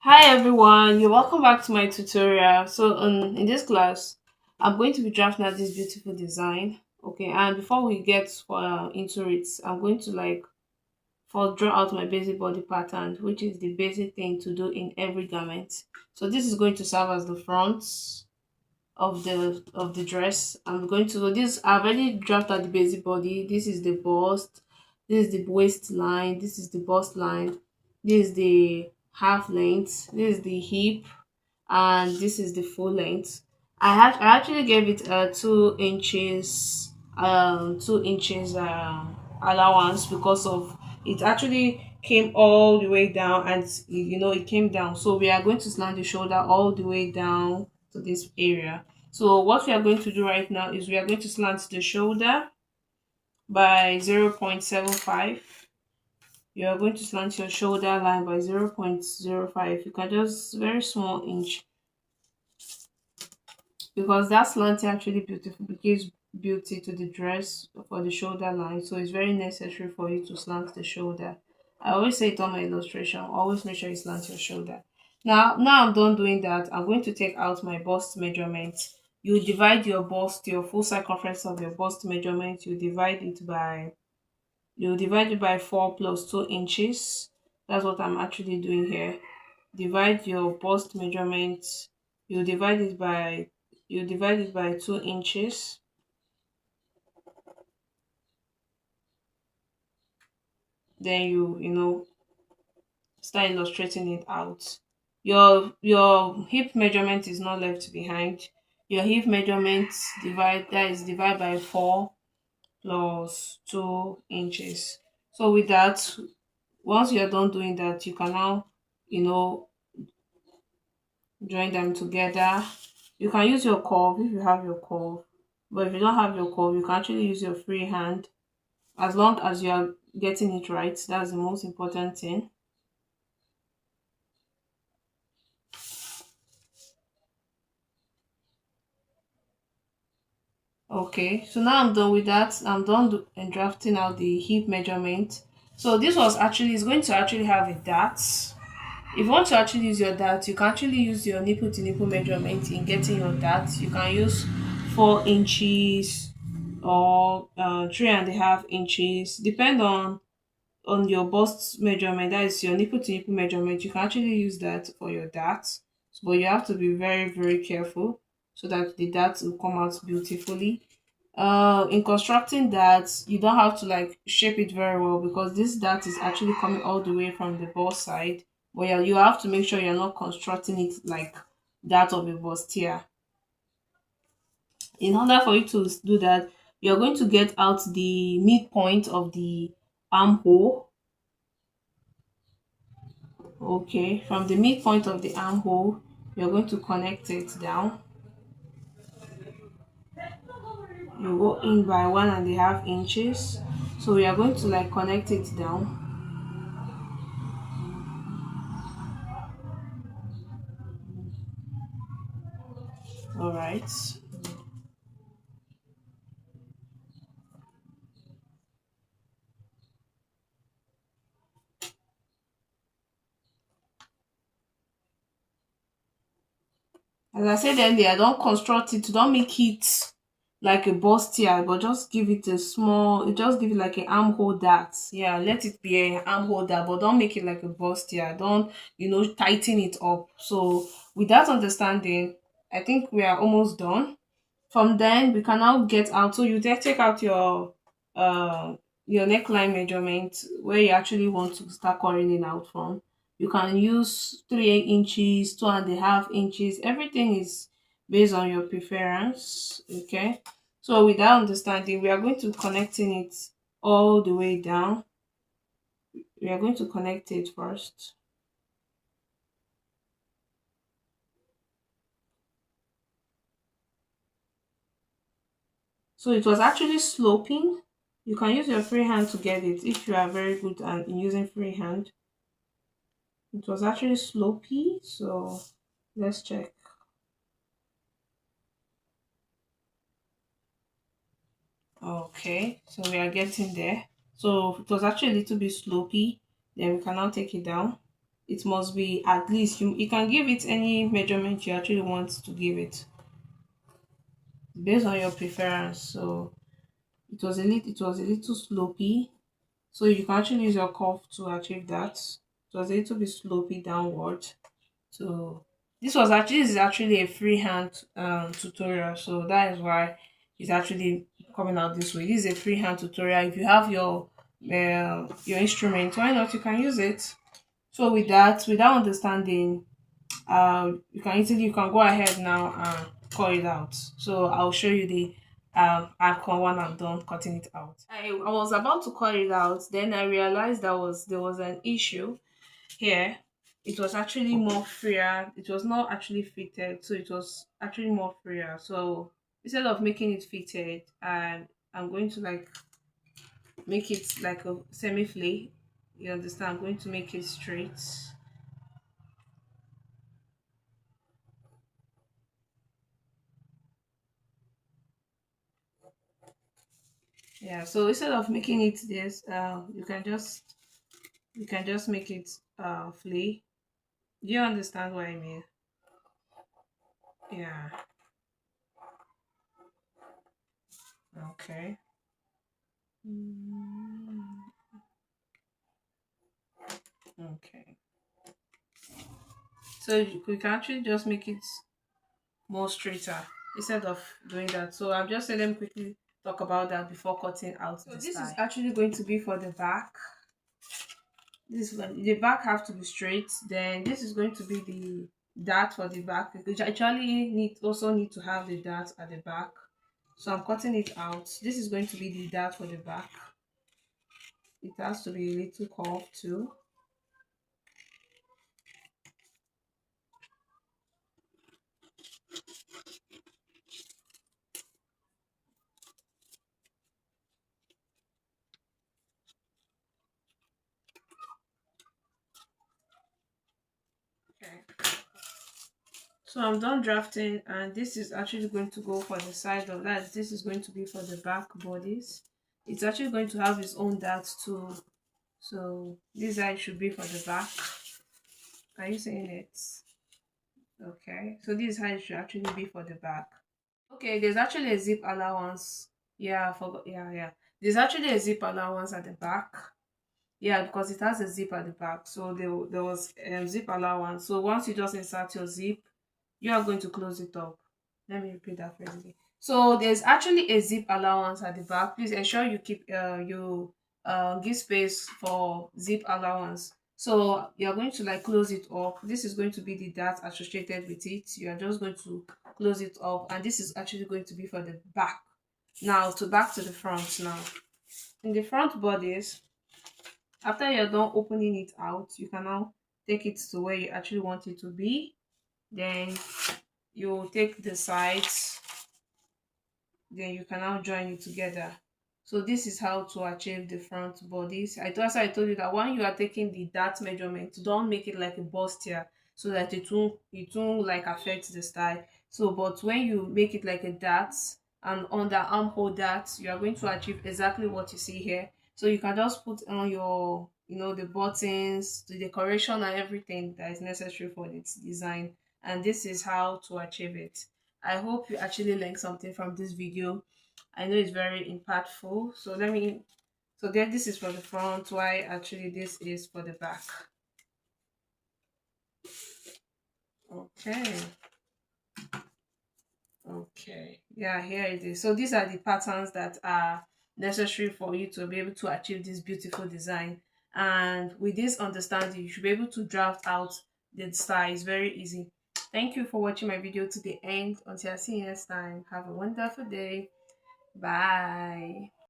Hi everyone, you're welcome back to my tutorial. In this class, I'm going to be drafting out this beautiful design. Okay, and before we get into it, I'm going to for draw out my basic body pattern, which is the basic thing to do in every garment. So this is going to serve as the front of the dress. I'm going to so this I've already drafted out the basic body. This is the bust, this is the waistline, this is the bust line, this is the half length, this is the hip, and this is the full length. I actually gave it 2 inches 2 inches allowance because of it actually came all the way down, and it came down, so we are going to slant the shoulder all the way down to this area. So what we are going to do right now is we are going to slant the shoulder by 0.75. You are going to slant your shoulder line by 0.05. You can just very small inch, because that slant actually beautiful gives beauty to the dress for the shoulder line, so it's very necessary for you to slant the shoulder. I always say it on my illustration, always make sure you slant your shoulder. Now I'm done doing that. I'm going to take out my bust measurement. You divide your bust, your full circumference of your bust measurement, you divide it by 4 plus 2 inches. That's what I'm actually doing here. Divide your bust measurement, you divide it by you divide it by 2 inches. Then you start illustrating it out. Your hip measurement is not left behind. Your hip measurement divide by 4 plus 2 inches. So with that, once you're done doing that, you can now you know join them together. You can use your curve if you have your curve, but if you don't have your curve, you can actually use your free hand, as long as you are getting it right. That's the most important thing. Okay, so now I'm done with that. I'm done and drafting out the hip measurement. So this was actually is going to actually have a dart. If you want to actually use your dart, you can actually use your nipple to nipple measurement in getting your dart. You can use 4 inches or 3.5 inches, depend on your bust measurement. That is your nipple to nipple measurement. You can actually use that for your dart, but you have to be very very careful so that the dart will come out beautifully. In constructing that, you don't have to shape it very well, because this dart is actually coming all the way from the bust side. But yeah, you have to make sure you're not constructing it like that of a bustier. In order for you to do that, you're going to get out the midpoint of the armhole. Okay, from the midpoint of the armhole, you're going to connect it down. You go in by 1.5 inches. So we are going to connect it down. All right. As I said earlier, don't construct it, don't make it like a bustier, but just give it a small, just give it like an armhole dart. Yeah, let it be an armhole dart, but don't make it like a bustier. Don't, tighten it up. So with that understanding, I think we are almost done. From then, we can now get out. So you take out uh your neckline measurement, where you actually want to start cutting it out from. You can use 3 inches, 2.5 inches. Everything is based on your preference. Okay. So with that understanding, we are going to connecting it all the way down. We are going to connect it first. So it was actually sloping. You can use your free hand to get it if you are very good at in using free hand. It was actually slopey, so let's check. Okay, so we are getting there. So it was actually a little bit slopey. Then we can now take it down. it must be at least you can give it any measurement you actually want to give it based on your preference. So it was a little slopey. So you can actually use your curve to achieve that. It was a little bit slopey downward. So this is actually a freehand tutorial. So that is why it's actually coming out this way. This is a freehand tutorial. If you have your instrument, why not? You can use it. So without understanding, you can go ahead now and cut it out. So I'll show you the icon when I'm done cutting it out. I was about to cut it out, then I realized there was an issue here. It was actually more freer. It was not actually fitted, so it was actually more freer. So instead of making it fitted, and I'm going to like make it like a semi flay. You understand? I'm going to make it straight. Yeah, so instead of making it this, you can just make it flay. Do you understand what I mean? Yeah. Okay. Mm, okay. So we can actually just make it more straighter instead of doing that. So I'm just let them quickly talk about that before cutting out so the this style. Is actually going to be for the back. The back have to be straight. Then this is going to be the dart for the back. Which actually need to have the dart at the back. So I'm cutting it out. This is going to be the dart for the back. It has to be a little curved too. Okay. So I'm done drafting, and this is actually going to go for the side of that. This is going to be for the back bodies. It's actually going to have its own dart too. So this side should be for the back. Are you saying it? Okay. So this side should actually be for the back. Okay, there's actually a zip allowance. Yeah, I forgot. Yeah, yeah. There's actually a zip allowance at the back. Yeah, because it has a zip at the back. So there was a zip allowance. So once you just insert your zip, you are going to close it up. Let me repeat that phrase again. So there's actually a zip allowance at the back. Please ensure you give space for zip allowance. So you're going to like close it up. This is going to be the dart associated with it. You are just going to close it up, and this is actually going to be for the back. Now to back to the front now. In the front bodies, after you're done opening it out, you can now take it to where you actually want it to be. Then you take the sides, then you can now join it together. So this is how to achieve the front bodies. I told you that when you are taking the dart measurement, don't make it like a bust here so that it won't like affect the style. So but when you make it like a dart and on the armhole dart, you are going to achieve exactly what you see here. So you can just put on your the buttons, the decoration and everything that is necessary for its design. And this is how to achieve it. I hope you actually learned something from this video. I know it's very impactful. So then this is for the front, why actually this is for the back. Okay. Okay. Yeah, here it is. So these are the patterns that are necessary for you to be able to achieve this beautiful design. And with this understanding, you should be able to draft out the style. It's very easy. Thank you for watching my video to the end. Until I see you next time, have a wonderful day. Bye.